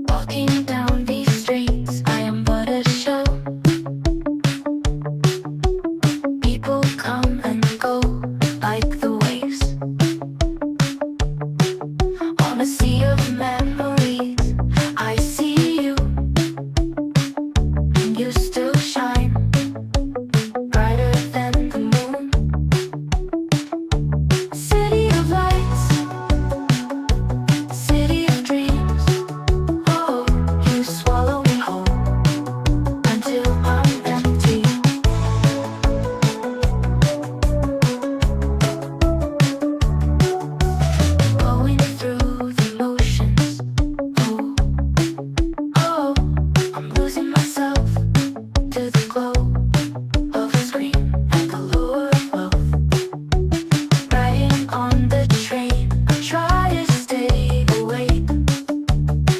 Walking down these streets, I am but a shell. People come and go like the waves on a sea of memories. I see you, and you still shine brighter than the moon. City of lights, city of dreams. Oh, you swallow me whole until I'm empty. Going through the motions. Oh, oh, I'm losing myself to the glow of a screen and the lure of wealth. Riding on the train, I try to stay awake,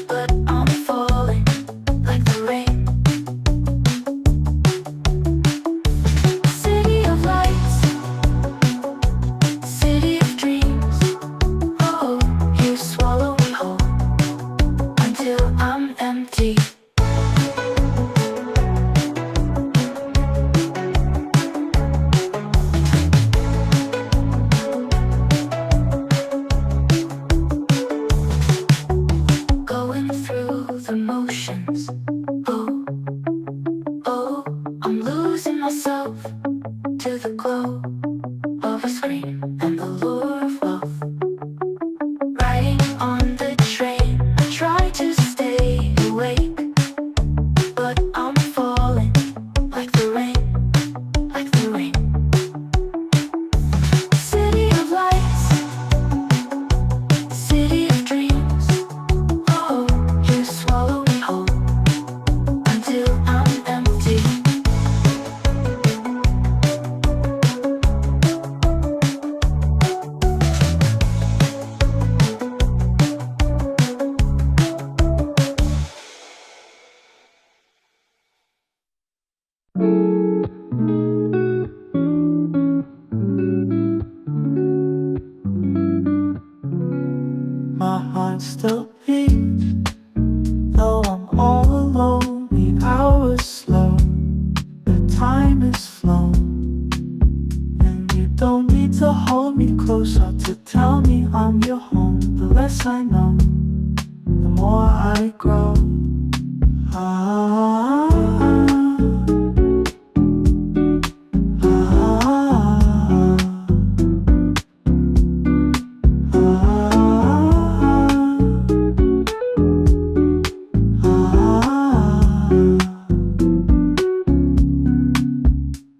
but I'm falling like the rain. City of lights, city of dreams. Oh, you swallow me whole until I'm empty. Going through the motions. Oh, oh, I'm losing myself to the glow of a screen and the lure of wealth. Riding on the train, I try to stay awake, but I'm falling like the rain, like the rain. City of lights, city of dreams. Oh, you swallow me whole until I'm empty. My heart still beats, though I'm all alone. The hours slow, the time is flown, and you don't need to hold me closer to tell me I'm your home. The less I know, the more I grow. Ah,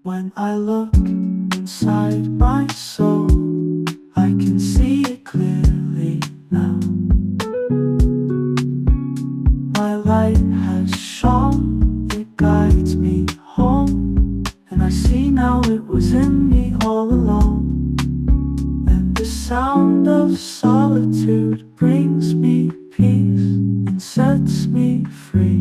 when I look inside my soul, I can see it clearly now. My light has shone, it guides me home, and I see now it was in me all along. And the sound of solitude brings me peace and sets me free.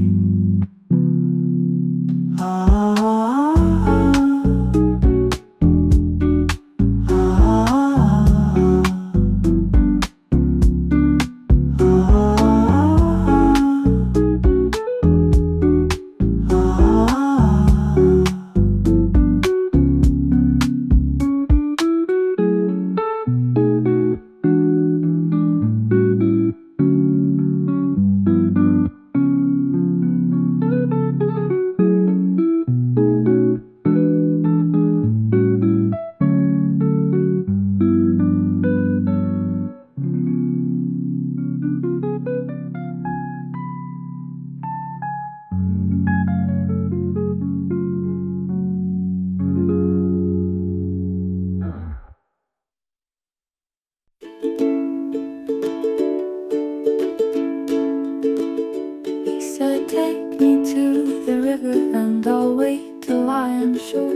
He said, take me to the river and I'll wait till I am sure,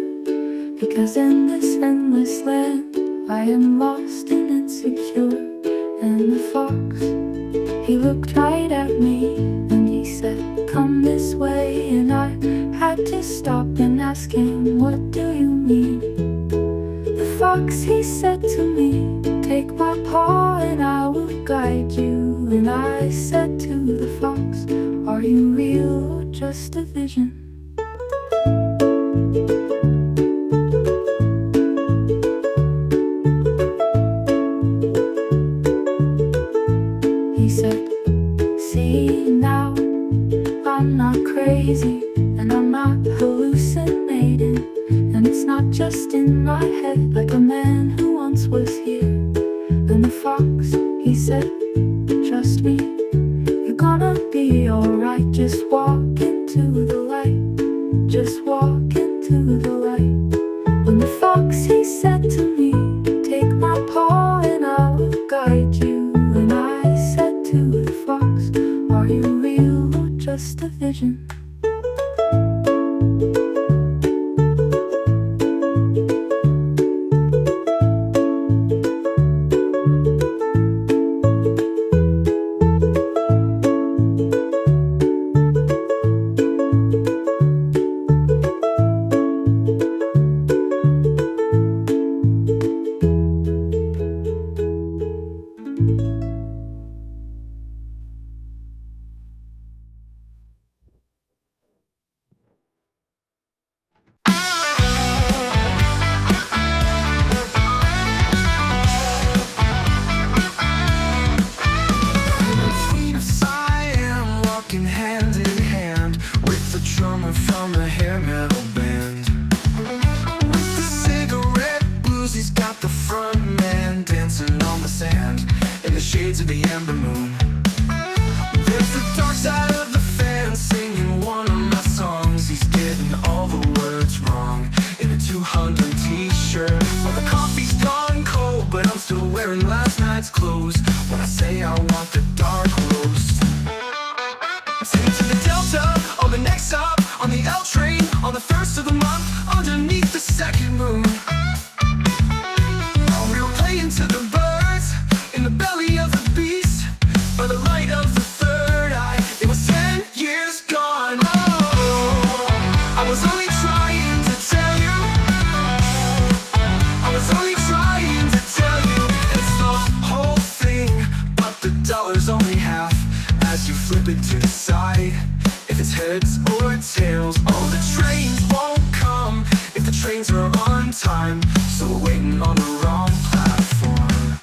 because in this endless land I am lost and insecure. And the fox, he looked right at me and he said, come this way. And I had to stop and ask him, what do you mean? The fox, he said to take my paw and I will guide you. And I said to the fox, are you real or just a vision? He said, see now, I'm not crazy and I'm not hallucinating, and it's not just in my head like a man who once was here. Then the fox, he said, trust me, you're gonna be alright. Just walk into the light, just walk into the light. When the fox, he said to me, take my paw and I will guide you. And I said to the fox, are you real or just a vision? From a hair metal band, with the cigarette blues, he's got the front man dancing on the sand in the shades of the amber moon. There's the dark side of the fan singing one of my songs. He's getting all the words wrong in a 200 t-shirt. Well, the coffee's gone cold, but I'm still wearing last night's clothes when I say I want the dark roast. Sing to the Delta or the next stop on the L train on the first of the month underneath the second moon. We were playing to the birds in the belly of the beast by the light of the third eye. It was 10 years gone. Oh, I was only trying to tell you. I was only trying to tell you. It's the whole thing, but the dollar's only half as you flip it to the side. If it's heads or tails, oh, the trains won't come if the trains are on time, so we're waiting on the wrong platform.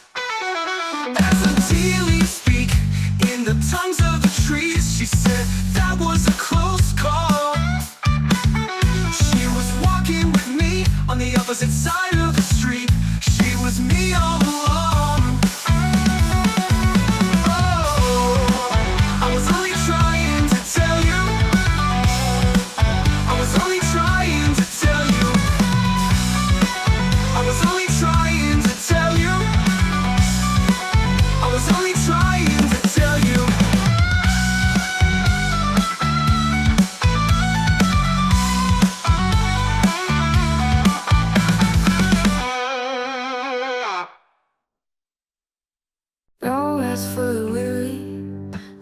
As the tea leaves speak in the tongues of the trees, she said that was a close call. She was walking with me on the opposite side of the street. She was me all along. Oh, I was only trying to tell you. I was only trying to tell you. I was only trying to tell you. I was only trying to tell you. No rest for the weary.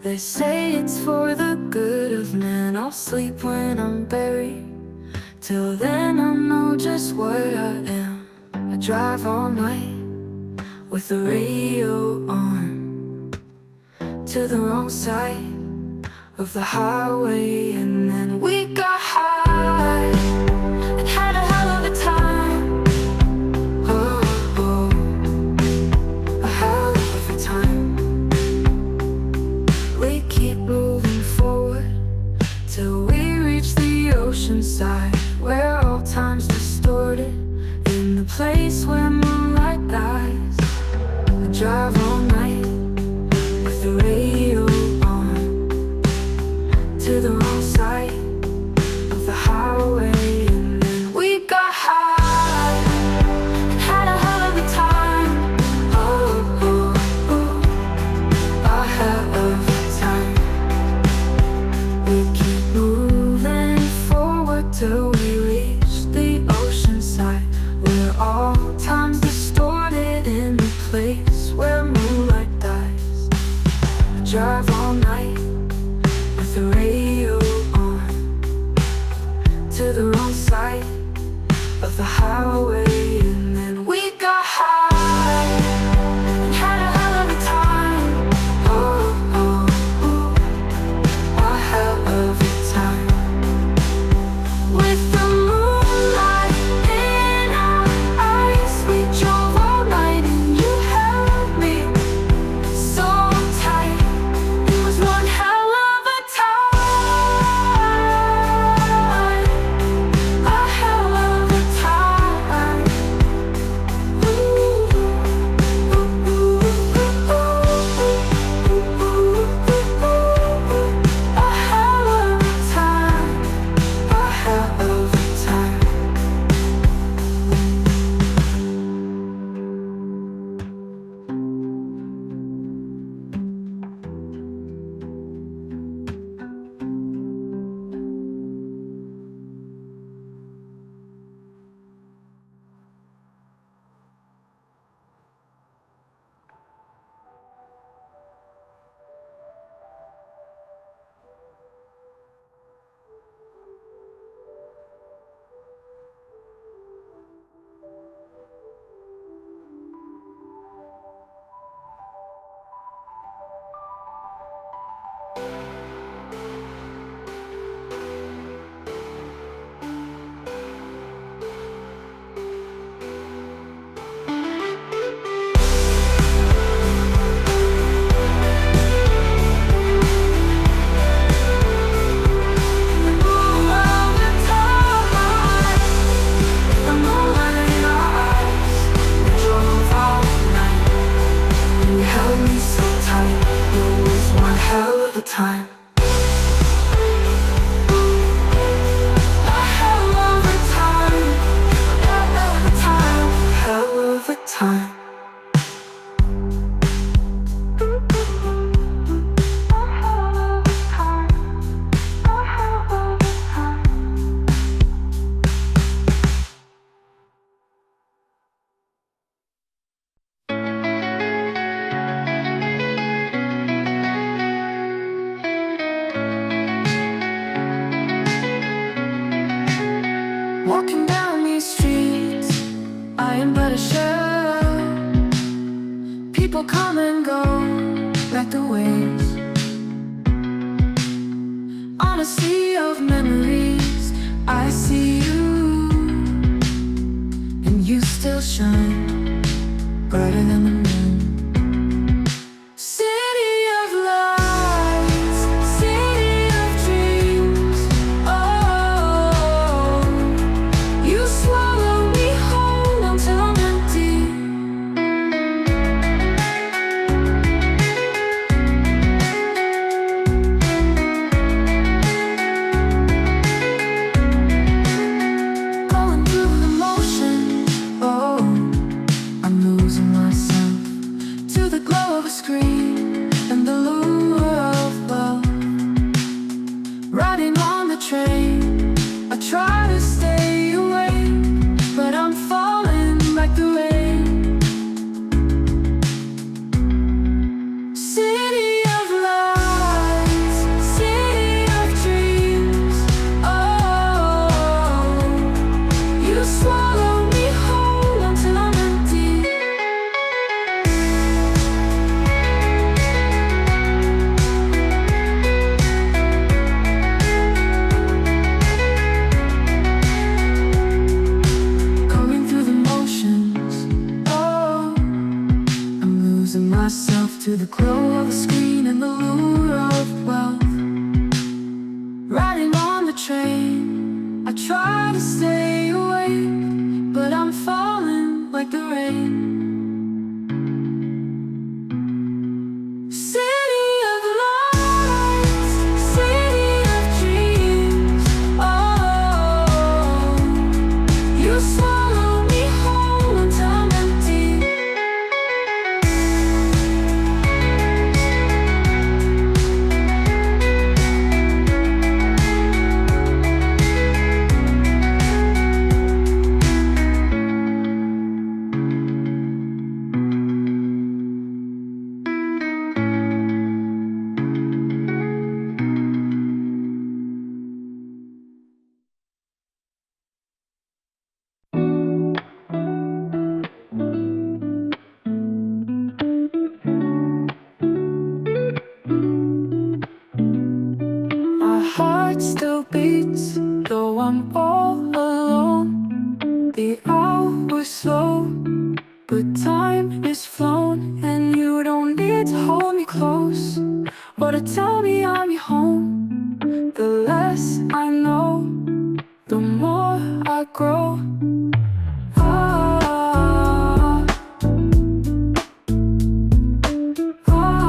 They say it's for the good of men. I'll sleep when I'm buried. Till then I'll know just what I am. I drive all night with the radio on to the wrong side of the highway. And then we got high and had a hell of a time. Oh, oh, a hell of a time. We keep moving forward till we reach the ocean side, where all time's distorted, in the place where moonlight dies. I drive all night with the radio on to the wrong side of the highway. And then we got high and had a hell of a time. Oh, oh, oh, a hell of a time. We keep moving forward till we reach the ocean side, where all time's distorted, in the place where moonlight dies. I drive all night with the radio on to the wrong side of the highway. And then we got high People come and go like the waves on a sea of memories. I see you, and you still shine brighter than the moon. City of lights, city of dreams. Oh, you swallow me whole until I'm empty. Going through the motion, oh, I'm losing myself to the glow of a screen and the lure of love. Riding on the train, I try to stay awake, but I'm falling like the rain. City of lights, city of dreams. Oh, you swallow me whole until I'm empty. Going through the motions, oh, I'm losing myself to the glow of a screen and the lure of wealth. Riding on the train, I try to stay awake, but I'm falling like the rain. City of lights, city of dreams. Oh, you swallow me whole until I'm empty. My heart still beats, though I'm all alone. The hours slow, but time is flown, and you don't need to hold me close or to tell me I'm your home. The less I know, the more I grow. Ah, ah,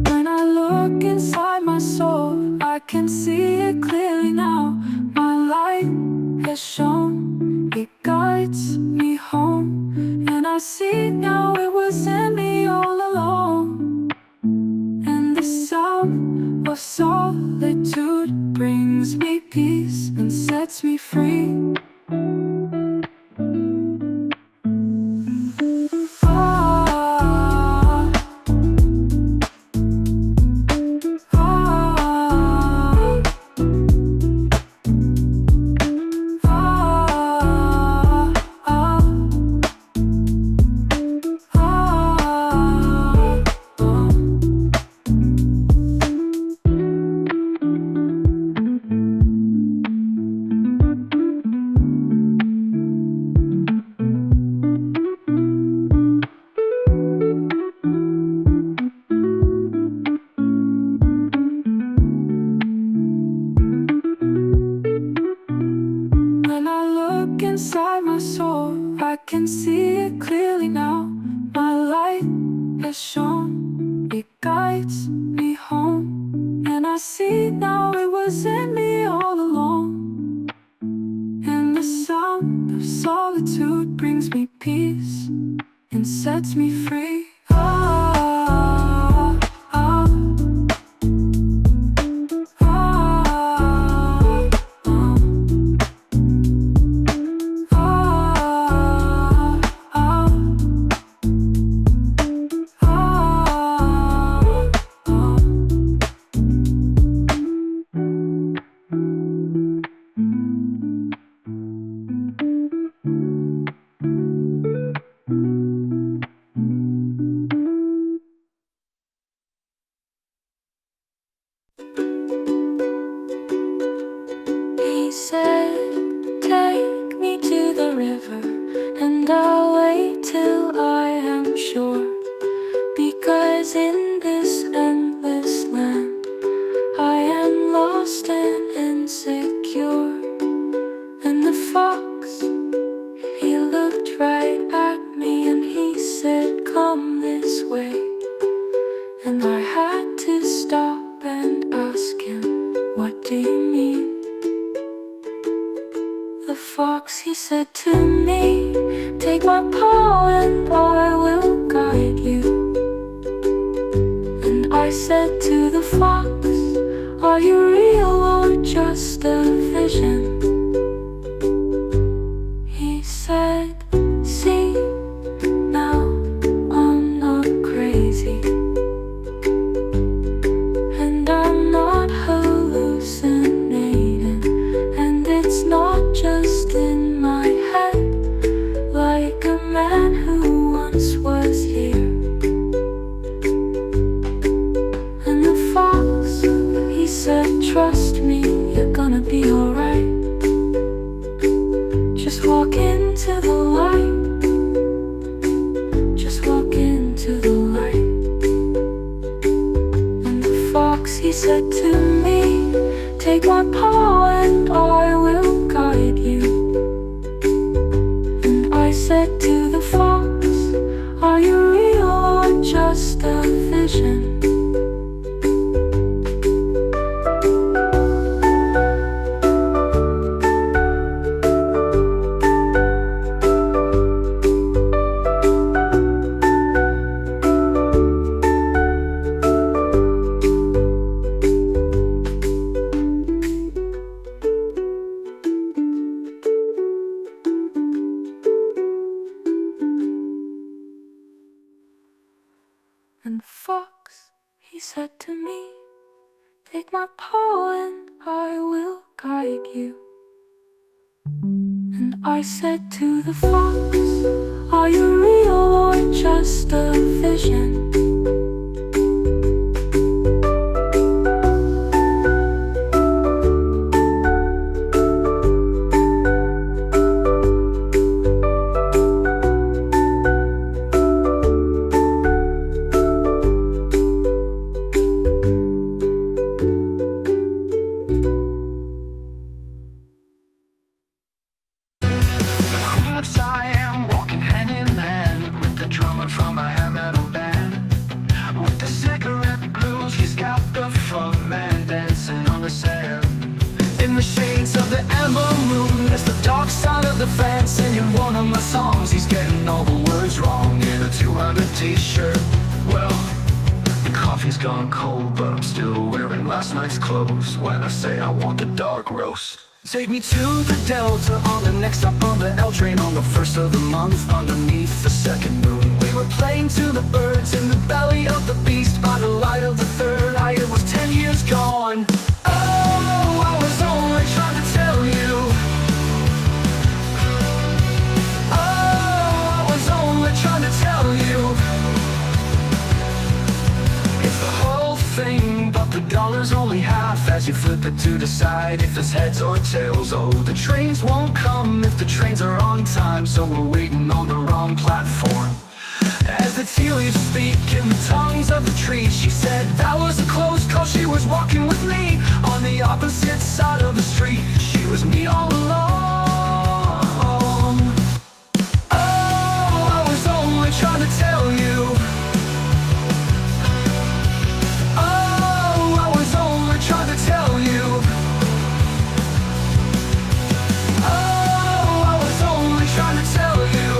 when I look inside my soul, I can see it clearly now. My light has shone, it guides me home, and I see now it was in me all along. And the sound of solitude brings me peace and sets me free. Ah, ah, ah, ah, when I look inside my soul, I can see it clearly now. My light has shone, it guides me home, and I see now it was in me all along. And the sound of solitude brings me peace and sets me free. Ah, ah, ah, ah. Ah, ah, ah. 'cause in this endless land I am lost and insecure. And the fox, he looked right at me and he said, "Come this way." And I had to stop and ask him, "What do you mean?" The fox, he said to me, "Take my paw and I will guide you." And I said to the fox, "Are you real or just a vision?" He said, "See, now I'm not crazy, and I'm not hallucinating, and it's not just in my head, like a man who once was here." And the fox, he said, "Trust me, you're gonna be alright. Just walk into the light. Just walk into the light." And the fox, he said to me, "Take my paw and I will guide you." And I said to the fox, "Are you real or just a vision?" And the fox, he said to me, "Take my paw and I will guide you." And I said to the fox, "Are you real or just a vision?" I am walking hand in hand with the drummer from a hair metal band. With the cigarette blues, he's got the front man dancing on the sand. In the shades of the amber moon, there's the dark side of the fence. Singing one of my songs, he's getting all the words wrong. In a 200 t-shirt, well, the coffee's gone cold, but I'm still wearing last night's clothes when I say I want the dark roast. Take me to the Delta on the next stop on the L train on the first of the month underneath the second moon. We were playing to the birds in the belly of the beast by the light of the third eye. It was 10 years gone. Oh, I was only trying to tell you. Oh, I was only trying to tell you. It's the whole thing, but the dollar's only half as you flip it to decide if it's heads or tails. Oh, the trains won't come if the trains are on time, so we're waiting on the wrong platform. As the tea leaves speak in the tongues of the trees, she said that was a close call. She was walking with me on the opposite side of the street. She was me all along. Oh, I was only trying to tell you. Trying to tell you. Oh, I was only trying to tell you.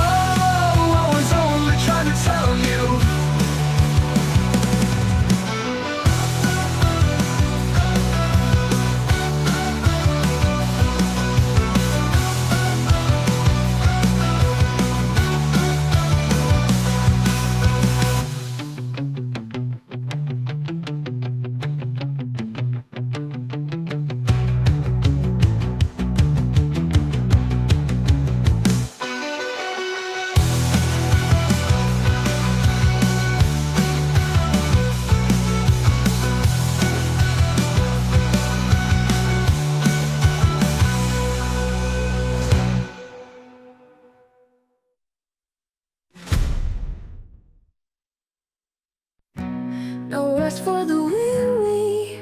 Oh, I was only trying to tell you. rest for the weary.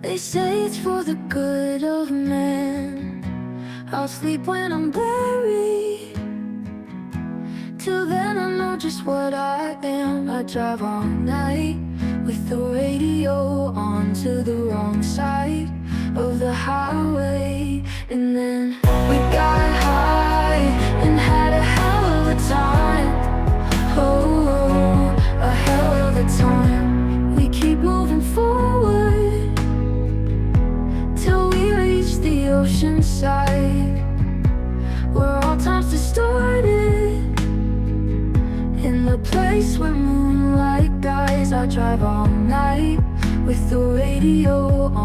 They say it's for the good of man. I'll sleep when I'm buried. Till then I know just what I am. I drive all night with the radio on to the wrong side of the highway. And then we got high and had a hell of a time. Oh, a hell of a time. We keep moving forward till we reach the ocean side, where all time's distorted. In the place where moonlight guides, I drive all night with the radio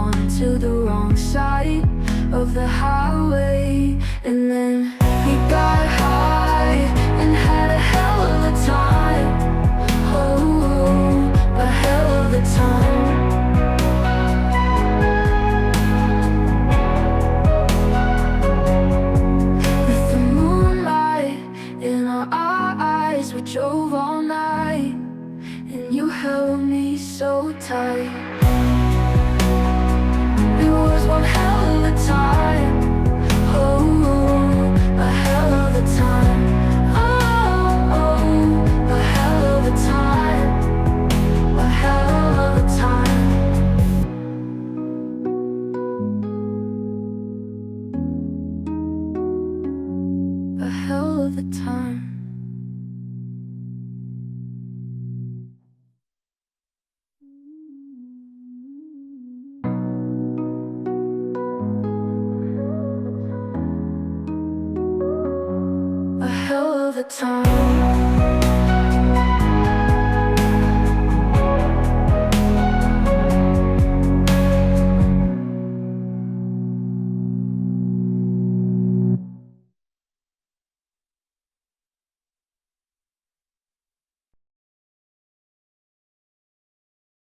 on to the wrong side of the highway. And then we got high and had a hell of a time. Oh, a hell of a time. With the moonlight in our eyes, we drove all night, and you held me so tight. It was one hell of a time. Oh, a hell of a time. Oh, a hell of a time. A hell of a time. A hell of a time. A hell of a time.